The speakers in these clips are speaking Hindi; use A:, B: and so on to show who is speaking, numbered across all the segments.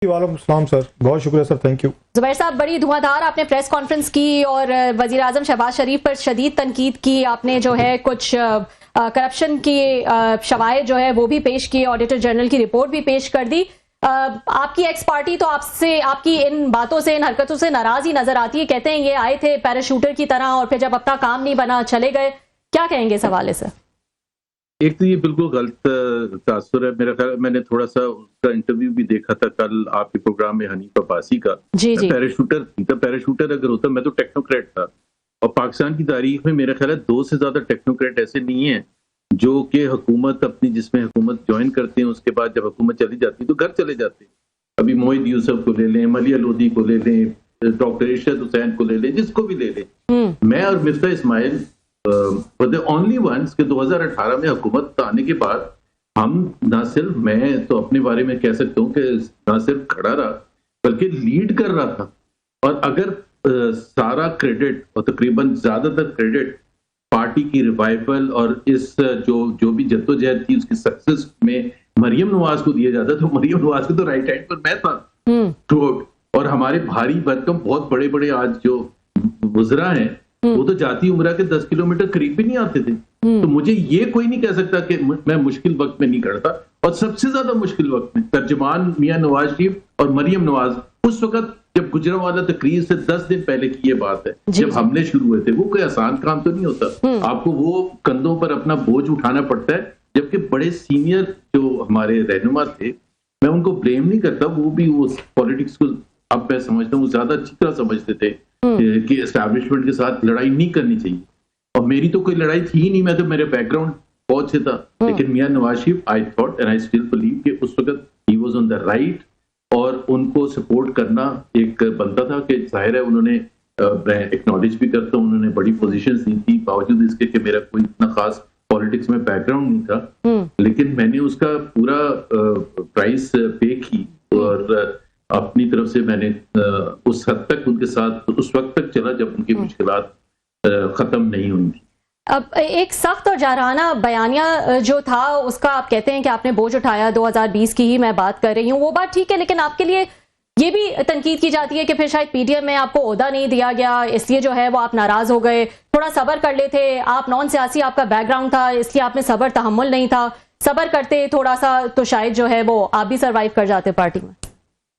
A: वालेकुम सलाम सर, बहुत शुक्रिया सर, थैंक यू।
B: जुबैर साहब, बड़ी धुआंधार आपने प्रेस कॉन्फ्रेंस की और वजीर आजम शहबाज शरीफ पर शदीद तनकीद की। आपने जो है कुछ करप्शन की शवाहिद जो है वो भी पेश किए, ऑडिटर जनरल की रिपोर्ट भी पेश कर दी। आपकी एक्स पार्टी तो आपसे, आपकी इन बातों से, इन हरकतों से नाराज ही नजर आती है। कहते हैं ये आए थे पैराशूटर की तरह और फिर जब अपना काम नहीं बना चले गए। क्या कहेंगे इस हवाले से?
C: एक तो ये बिल्कुल गलत तासुर है मेरा ख्याल। मैंने थोड़ा सा उसका इंटरव्यू भी देखा था कल आपके प्रोग्राम में हनीफ अब्बासी का।
B: जी जी।
C: पैराशूटर अगर होता मैं तो टेक्नोक्रेट था। और पाकिस्तान की तारीख में मेरा ख्याल है 2 से ज्यादा टेक्नोक्रेट ऐसे नहीं है जो कि हुकूमत अपनी, जिसमें हुकूमत ज्वाइन करते हैं उसके बाद जब हुकूमत चली जाती है तो घर चले जाते हैं। अभी मोहित यूसुफ को ले लें, मलिया लोधी को ले लें, डॉक्टर इरशाद हुसैन को ले लें, जिसको भी ले लें। मैं और Miftah Ismail the only ones के 2018 में हुकूमत आने के बाद हम ना सिर्फ, मैं तो अपने बारे में कह सकता हूँ कि ना सिर्फ खड़ा रहा बल्कि लीड कर रहा था। और अगर सारा क्रेडिट और तकरीबन ज्यादातर क्रेडिट पार्टी की रिवाइवल और इस जो भी जद्दोजहद थी उसकी सक्सेस में मरियम नवाज को दिया जाता तो मरियम नवाज के तो राइट हैंड पर मैं था थ्रूआउट। और हमारे भारी भरकम बहुत बड़े बड़े आज जो वज़रा हैं वो तो जाती उम्र के 10 किलोमीटर करीब भी नहीं आते थे। तो मुझे ये कोई नहीं कह सकता कि मैं मुश्किल वक्त में नहीं खड़ा। और सबसे ज्यादा मुश्किल वक्त में तर्जमान मियां नवाज शरीफ और मरियम नवाज उस वक्त जब गुजरांवाला तकरीर से 10 दिन पहले की ये बात है, जब हमले शुरू हुए थे। वो कोई आसान काम तो नहीं होता, आपको वो कंधों पर अपना बोझ उठाना पड़ता है। जबकि बड़े सीनियर जो हमारे रहनुमा थे, मैं उनको ब्लेम नहीं करता, वो भी वो पॉलिटिक्स को अब मैं समझता हूँ ज्यादा अच्छी तरह समझते थे कि एस्टैब्लिशमेंट के साथ लड़ाई नहीं करनी चाहिए। और मेरी तो कोई लड़ाई थी ही नहीं, मैं तो मेरे बैकग्राउंड बहुत से था। लेकिन Mian Nawaz Sharif, I thought and I still believe कि उस वक्त he was on the right. और उनको सपोर्ट करना एक बनता था कि जाहिर है उन्होंने, मैं एक्नॉलेज भी करता हूँ, उन्होंने बड़ी पोजीशंस दी थी बावजूद इसके कि मेरा कोई इतना खास पॉलिटिक्स में बैकग्राउंड नहीं था। लेकिन मैंने उसका पूरा प्राइस पे की और अपनी तरफ से मैंने उस हद तक उनके साथ उस वक्त तक चला जब उनकी मुश्किलात खत्म नहीं हुई थी।
B: अब एक सख्त और जारहाना बयानिया जो था उसका आप कहते हैं कि आपने बोझ उठाया, 2020 की ही मैं बात कर रही हूँ, वो बात ठीक है। लेकिन आपके लिए ये भी तनकीद की जाती है कि फिर शायद पीडीएम में आपको ओहदा नहीं दिया गया, इसलिए जो है वो आप नाराज हो गए। थोड़ा सब्र कर लेते, आप नॉन सियासी आपका बैकग्राउंड था, इसलिए आप में सब्र तहम्मुल नहीं था। सब्र करते थोड़ा सा तो शायद जो है वो आप भी सर्वाइव कर जाते पार्टी में।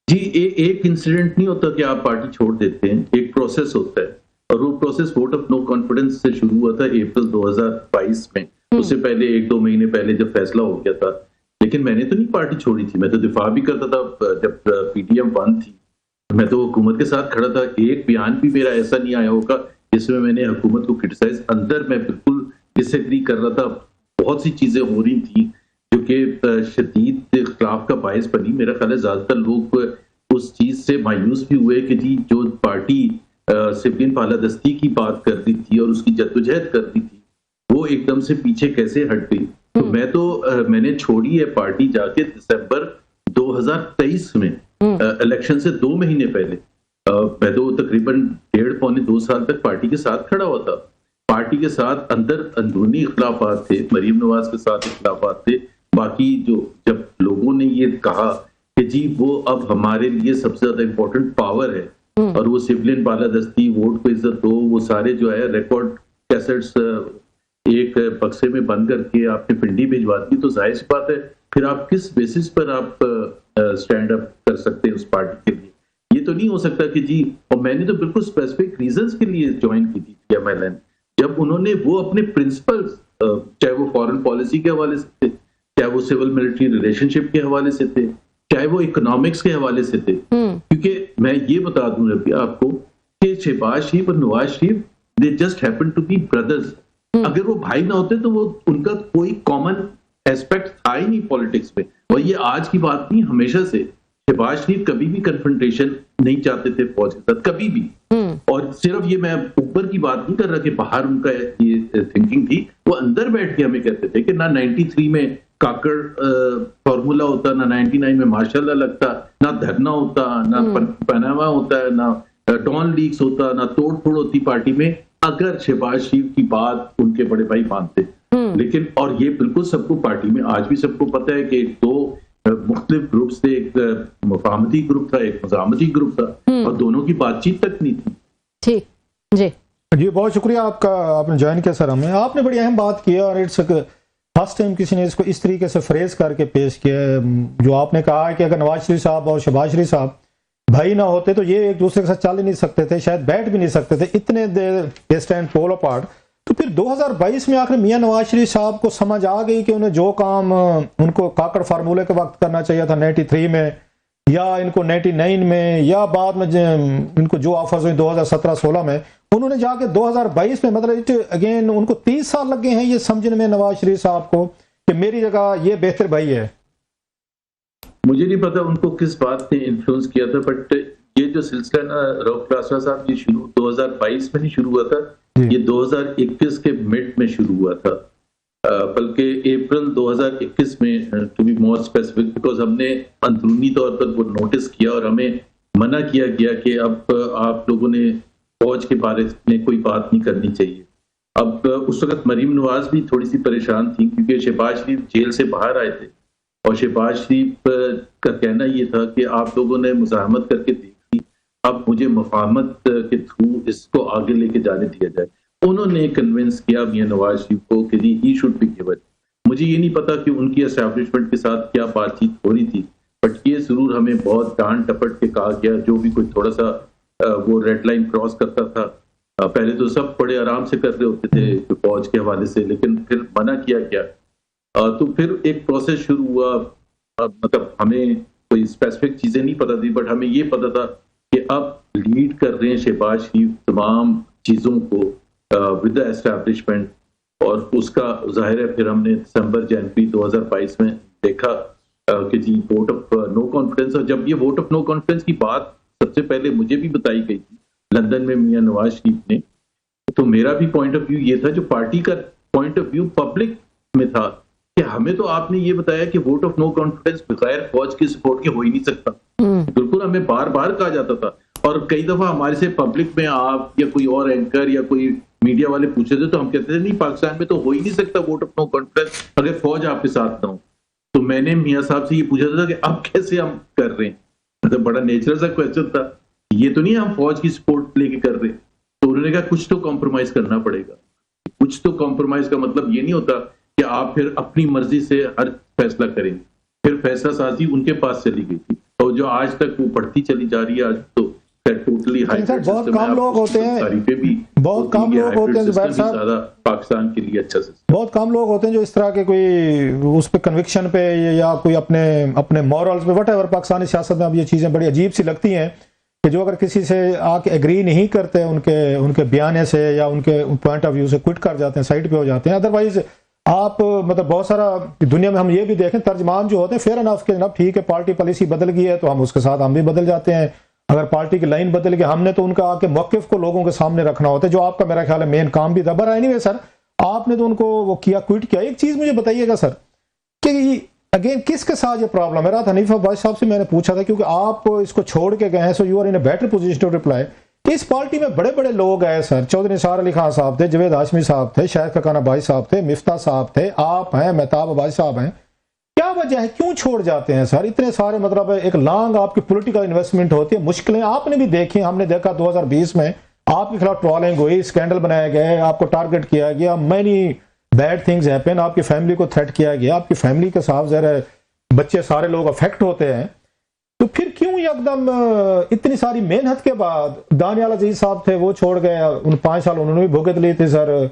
C: जी, एक इंसिडेंट नहीं होता कि आप पार्टी छोड़ देते हैं, एक प्रोसेस होता है। और वो process vote of no confidence से शुरू हुआ था अप्रैल 2022 में। उससे पहले 1-2 महीने पहले जब फैसला हो गया था। लेकिन मैंने तो नहीं पार्टी छोड़ी थी, मैं तो दिफा भी करता था। जब पीडीएम 1 थी मैं तो हुकूमत के साथ खड़ा था। एक बयान भी मेरा ऐसा नहीं आया होगा जिसमें मैंने हुकूमत को क्रिटिसाइज, अंदर मैं बिल्कुल डिसएग्री कर रहा था। बहुत सी चीजें हो रही थी जो कि शदीद इख्तिलाफ का बायस बनी। मेरा ख्याल है ज्यादातर लोग उस चीज से मायूस भी हुए कि जी जो पार्टी सिविलियन बालादस्ती की बात कर रही थी और उसकी जद्दोजहद कर रही थी वो एकदम से पीछे कैसे हट गई। तो मैंने छोड़ी है पार्टी जाके दिसंबर 2023 में, इलेक्शन से 2 महीने पहले। मैं तो तकरीबन 1.5-2 साल तक पार्टी के साथ खड़ा हुआ था। पार्टी के साथ अंदर अंदरूनी इख्तिलाफात थे, मरियम नवाज के साथ इख्तिलाफात थे। बाकी जो जब लोगों ने ये कहा कि जी वो अब हमारे लिए सबसे ज्यादा इंपॉर्टेंट पावर है और वो सिविलियन बालादस्ती, वोट को इज्जत दो, वो सारे जो है रिकॉर्ड कैसेट्स एक बक्से में बंद करके आपने पिंडी भिजवा दी, तो जाहिर सी बात है फिर आप किस बेसिस पर आप स्टैंड अप कर सकते हैं उस पार्टी के लिए। ये तो नहीं हो सकता कि जी, और मैंने तो बिल्कुल स्पेसिफिक रीजंस के लिए ज्वाइन की थी PMLN। जब उन्होंने वो अपने प्रिंसिपल्स, चाहे वो फॉरेन पॉलिसी के हवाले से थे, चाहे वो सिविल मिलिट्री रिलेशनशिप के हवाले से थे, चाहे वो इकोनॉमिक्स के हवाले से थे। क्योंकि मैं ये बता दूं रबिया आपको कि शहबाज शरीफ और Nawaz Sharif they just happen to be brothers. अगर वो भाई ना होते तो वो उनका कोई कॉमन एस्पेक्ट था ही नहीं पॉलिटिक्स में। और ये आज की बात नहीं, हमेशा से शहबाज शरीफ कभी भी कन्फ्रंटेशन नहीं चाहते थे फौज के साथ, कभी भी। और सिर्फ ये मैं ऊपर की बात नहीं कर रहा कि बाहर उनका ये थिंकिंग थी, वो अंदर बैठ के हमें कहते थे कि ना 93 में काकड़ फॉर्मूला होता, ना 99 में माशाल्लाह लगता, ना धरना होता, ना पनामा होता, ना डॉन लीक्स होता, ना तोड़ फोड़ होती पार्टी में अगर शहबाज शरीफ की बात उनके बड़े भाई मानते। लेकिन और ये बिल्कुल सबको पार्टी में आज भी सबको पता है कि 2 मुख्तलिफ ग्रुप थे, एक मुफाहमती ग्रुप था, एक मज़ामती ग्रुप था, और दोनों की बातचीत तक नहीं थी।
B: ठीक जी
A: जी, बहुत शुक्रिया आपका, आपने ज्वाइन किया सर हमें। आपने बड़ी अहम बात की है और इट्स फर्स्ट टाइम किसी ने इसको इस तरीके से फ्रेज करके पेश किया है। जो आपने कहा है कि अगर नवाज शरीफ साहब और शहबाज शरीफ साहब भाई ना होते तो ये एक दूसरे के साथ चल ही नहीं सकते थे, शायद बैठ भी नहीं सकते थे, इतने दे स्टैंड पोल अपार्ट। तो फिर 2022 में आखिर मियां नवाज शरीफ साहब को समझ आ गई कि उन्हें जो काम उनको काकड़ फार्मूले के वक्त करना चाहिए था 93 में, या इनको 99 में, या बाद में इनको जो ऑफर्स हुई 2017-16 में, उन्होंने जाके 2022 में, मतलब अगेन उनको 30 साल लग गए हैं ये समझने में नवाज शरीफ साहब को कि मेरी जगह ये बेहतर भाई है।
C: मुझे नहीं पता उनको किस बात ने इन्फ्लुएंस किया था, बट ये जो सिलसिला ना रऊफ क्लासरा साहब ये शुरू 2022 में नहीं शुरू हुआ था, ये 2021 के मिड में शुरू हुआ था, बल्कि अप्रैल 2021 में to be more specific, because हमने अंदरूनी तौर पर वो नोटिस किया और हमें मना किया गया कि अब आप लोगों ने फौज के बारे में कोई बात नहीं करनी चाहिए। अब उस वक्त मरीम नवाज भी थोड़ी सी परेशान थी क्योंकि शहबाज शरीफ जेल से बाहर आए थे और शहबाज शरीफ का कहना ये था कि आप लोगों ने मुज़ाहमत करके देखी, अब मुझे मुफाहमत के थ्रू इसको आगे लेके जाने दिया जाए। उन्होंने कन्विंस किया मियां नवाज शरीफ को कि ही शुड बी गिवन। मुझे ये नहीं पता कि उनकी एस्टैब्लिशमेंट के साथ क्या बातचीत हो रही थी, बट ये जरूर हमें बहुत डांट टपट के कहा गया, जो भी कोई थोड़ा सा वो रेड लाइन क्रॉस करता था। पहले तो सब बड़े आराम से कर रहे होते थे फौज के हवाले से, लेकिन फिर मना किया गया। तो फिर एक प्रोसेस शुरू हुआ। मतलब हमें कोई स्पेसिफिक चीजें नहीं पता थी, बट हमें ये पता था कि अब लीड कर रहे हैं शहबाज शरीफ तमाम चीजों को विद द एस्टैब्लिशमेंट, और उसका जाहिर है फिर हमने दिसंबर जनवरी 2022 में देखा कि जी वोट ऑफ नो कॉन्फिडेंस। और जब ये वोट ऑफ नो कॉन्फिडेंस की बात सबसे पहले मुझे भी बताई गई थी लंदन में मियां नवाज शरीफ ने, तो मेरा भी पॉइंट ऑफ व्यू ये था, जो पार्टी का पॉइंट ऑफ व्यू पब्लिक में था, कि हमें तो आपने ये बताया कि वोट ऑफ नो कॉन्फिडेंस बगैर फौज की सपोर्ट के हो ही नहीं सकता। बिल्कुल हमें बार बार कहा जाता था, और कई दफा हमारे से पब्लिक में आप या कोई और एंकर या कोई मीडिया वाले पूछे थे तो हम कहते थे नहीं, पाकिस्तान में तो हो ही नहीं सकता वोट ऑफ नो कॉन्फिडेंस अगर फौज आपके साथ ना हो। तो मैंने मियां साहब से ये पूछा था कि अब कैसे हम कर रहे हैं, मतलब बड़ा नेचुरल सा क्वेश्चन था, ये तो नहीं हम फौज की सपोर्ट लेके कर रहे। तो उन्होंने कहा कुछ तो कॉम्प्रोमाइज करना पड़ेगा। कुछ तो कॉम्प्रोमाइज का मतलब ये नहीं होता कि आप फिर अपनी मर्जी से हर फैसला करेंगे। फिर फैसला साजी उनके पास चली गई थी, और जो आज तक वो बढ़ती चली जा रही है, आज तो टोटली
A: बहुत कम लोग होते हैं, बहुत कम लोग होते हैं जुबैर साहब,
C: पाकिस्तान के लिए अच्छा से
A: बहुत कम लोग होते हैं जो इस तरह के कोई उस पे कन्विक्शन पे या कोई अपने मॉरल्स पे वटेवर। पाकिस्तानी सियासत में अब ये चीजें बड़ी अजीब सी लगती हैं कि जो अगर किसी से आके एग्री नहीं करते उनके बयाने से या उनके पॉइंट ऑफ व्यू से क्विट कर जाते हैं, साइड पे हो जाते हैं। अदरवाइज आप मतलब बहुत सारा दुनिया में हम ये भी देखें, तर्जमान जो होते हैं फेयर एनफ के जनाब, ठीक है पार्टी पॉलिसी बदल गई है तो हम उसके साथ हम भी बदल जाते हैं। अगर पार्टी की लाइन बदल गई, हमने तो उनका आके मौकिफ को लोगों के सामने रखना होता है, जो आपका मेरा ख्याल है मेन काम भी था। बट एनीवे सर, आपने तो उनको वो किया, क्विट किया। एक चीज मुझे बताइएगा सर कि अगेन किसके साथ ये प्रॉब्लम है? रात हनीफा भाई साहब से मैंने पूछा था, क्योंकि आप इसको छोड़ के गए हैं, so you are in a better position to reply. इस पार्टी में बड़े बड़े लोग आए सर, चौधरी निसार अली खान साहब थे, जवेद हाशमी साहब थे, शाहिद खकाना भाई साहब थे, मिफ्ता साहब थे, आप हैं, मेहताब भाई साहब हैं। क्या वजह है, क्यों छोड़ जाते हैं सर इतने सारे? मतलब एक लॉन्ग आपकी पॉलिटिकल इन्वेस्टमेंट होती है, मुश्किलें आपने भी देखी, हमने देखा 2020 में आपके खिलाफ ट्रोलिंग हुई, स्कैंडल बनाए गए, आपको टारगेट किया गया, मैनी बैड थिंग्स हैपन, आपकी फैमिली को थ्रेट किया गया, आपकी फैमिली के साथ जरा बच्चे सारे लोग अफेक्ट होते हैं। तो फिर क्यों एकदम इतनी सारी मेहनत के बाद दानियाल अजीज साहब थे वो छोड़ गए, उन 5 साल उन्होंने भी भुगत ली थी सर।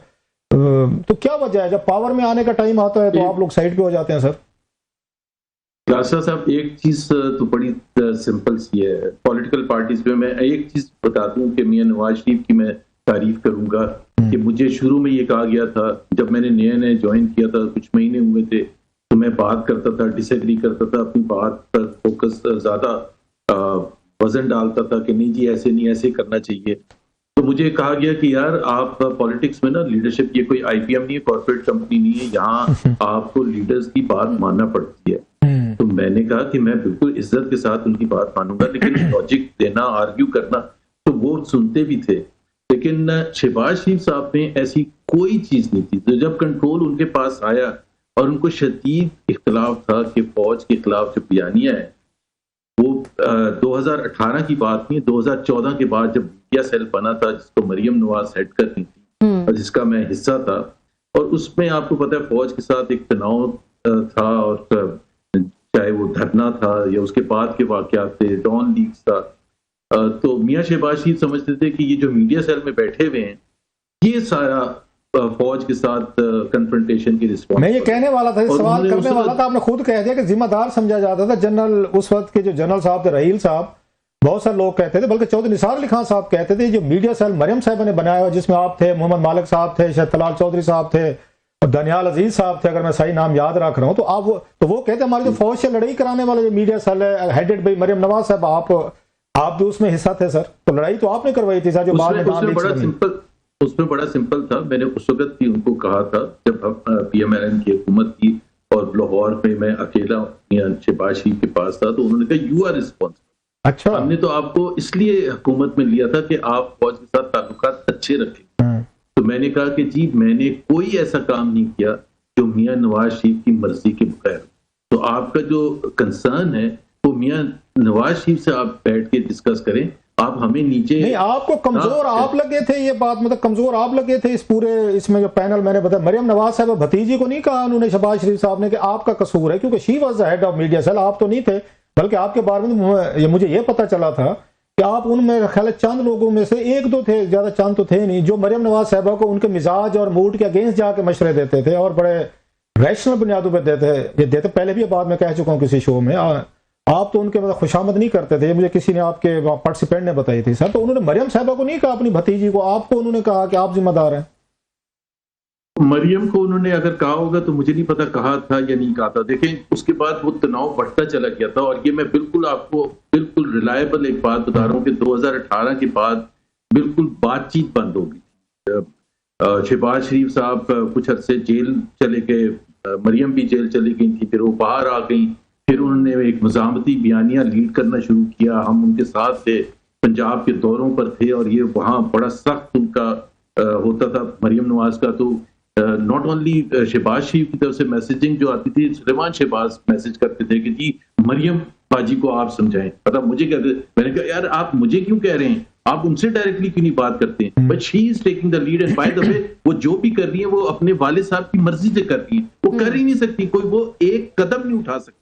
A: तो क्या वजह है, जब पावर में आने का टाइम आता है तो आप लोग साइड पे हो जाते हैं सर?
C: क्लासा साहब, एक चीज तो बड़ी सिंपल सी है पॉलिटिकल पार्टीज में। मैं एक चीज बता दूं कि मियां नवाज शरीफ की मैं तारीफ करूंगा कि मुझे शुरू में ये कहा गया था, जब मैंने नया ज्वाइन किया था, कुछ महीने हुए थे, तो मैं बात करता था, डिसएग्री करता था, अपनी बात पर फोकस ज्यादा वजन डालता था कि नहीं जी ऐसे नहीं, ऐसे करना चाहिए। तो मुझे कहा गया कि यार आप पॉलिटिक्स में ना लीडरशिप, ये कोई आईपीएम नहीं है, कॉर्पोरेट कंपनी नहीं है, यहाँ आपको लीडर्स की बात मानना पड़ती है। तो मैंने कहा कि मैं बिल्कुल इज्जत के साथ उनकी बात मानूंगा, लेकिन लॉजिक देना, आर्ग्यू करना, तो वो सुनते भी थे। लेकिन शहबाज शरीफ साहब में ऐसी कोई चीज नहीं थी। तो जब कंट्रोल उनके पास आया और उनको शदीद इख्तलाफ था कि फौज के खिलाफ जो बयानिया है वो 2018 की बात नहीं, 2014 के बाद जब मीडिया सेल बना था जिसको मरियम नवाज हेड करती थी और जिसका मैं हिस्सा था, और उसमें आपको पता है फौज के साथ एक तनाव था, और चाहे वो धरना था या उसके बाद के वाकयात थे, डॉन लीक्स था, तो मियां शहबाज शरीफ समझते थे कि ये जो मीडिया सेल में बैठे हुए हैं ये सारा फौज के साथ कन्फ्रंटेशन की रिस्पॉन्स।
A: मैं ये कहने वाला था, सवाल करने वाला था, आपने खुद कह दिया कि जिम्मेदार समझा जाता था। जनरल उस वक्त के जो जनरल साहब थे, रहील साहब, बहुत सारे लोग कहते थे, बल्कि चौधरी निसार अली खान साहब कहते थे जो मीडिया सेल मरियम साहब ने बनाया हुआ, जिसमें आप थे, मोहम्मद मालिक साहब थे, शायद तलाल चौधरी साहब थे और दनियाल अजीज साहब थे, अगर मैं सही नाम याद रख रहा हूँ, तो वो कहते हमारी जो फौज से लड़ाई कराने वाले जो मीडिया सेल है हेडेड बाई मरियम नवाज साहब, आप भी उसमें हिस्सा थे सर, तो लड़ाई तो आपने करवाई थी सर, जो बाद में
C: उसमें बड़ा सिंपल था। मैंने उस वक्त भी उनको कहा था जब PMLN की हुकूमत थी और लाहौर में मैं अकेला शहबाज शरीफ के पास था, तो उन्होंने कहा यू आर रिस्पॉन्सिबल।
A: अच्छा,
C: हमने तो आपको इसलिए हुकूमत में लिया था कि आप फौज के साथ ताल्लुकात अच्छे रखें। तो मैंने कहा कि जी मैंने कोई ऐसा काम नहीं किया जो मियां नवाज शरीफ की मर्जी के बगैर। तो आपका जो कंसर्न है वो मियां नवाज शरीफ से आप बैठ के डिस्कस करें, आप हमें नीचे
A: नहीं, आपको कमजोर आप लगे थे, ये बात मतलब कमजोर आप लगे थे इस पूरे इसमें जो पैनल मैंने बताया। मरियम नवाज साहब भतीजी को नहीं कहा उन्होंने शहबाज शरीफ साहब ने कि आपका कसूर है, क्योंकि she was the head of media cell, आप तो नहीं थे, बल्कि आपके बारे में मुझे ये पता चला था कि आप उनमें ख्याल चंद लोगों में से एक दो थे, ज्यादा चंद तो थे नहीं, जो मरियम नवाज साहबा को उनके मिजाज और मूड के अगेंस्ट जाके मशवरे देते थे और बड़े रैशनल बुनियादों पर देते। पहले भी बात मैं कह चुका हूँ किसी शो में, आप तो उनके मतलब खुशामद नहीं करते थे, मुझे किसी ने आपके पार्टिसिपेंट ने बताई थी सर। तो उन्होंने मरियम साहबा को नहीं कहा अपनी भतीजी को, आपको उन्होंने कहा कि आप जिम्मेदार हैं।
C: मरियम को उन्होंने अगर कहा होगा तो मुझे नहीं पता कहा था या नहीं कहा था। देखें उसके बाद वो तनाव बढ़ता चला गया था, और ये मैं बिल्कुल आपको बिल्कुल रिलायबल एक बात बता रहा हूँ कि 2018 के बाद बिल्कुल बातचीत बंद हो गई। शहबाज शरीफ साहब कुछ अरसे जेल चले गए, मरियम भी जेल चली गई थी, फिर वो बाहर आ गई, फिर उन्होंने एक मज़ामती बयानिया लीड करना शुरू किया। हम उनके साथ थे, पंजाब के दौरों पर थे, और ये वहाँ बड़ा सख्त उनका होता था मरियम नवाज का। तो नॉट ओनली शहबाज शरीफ की तरफ से मैसेजिंग जो आती थी, सुलेमान शहबाज मैसेज करते थे कि जी मरियम बाजी को आप समझाएं। मतलब मुझे कहते, मैंने कहा यार आप मुझे क्यों कह रहे हैं, आप उनसे डायरेक्टली क्यों नहीं बात करते हैं? But she is taking the lead, and by the way वो जो भी कर रही है वो अपने वालिद साहब की मर्जी से कर रही है, वो कर ही नहीं सकती, कोई वो एक कदम नहीं उठा सकती।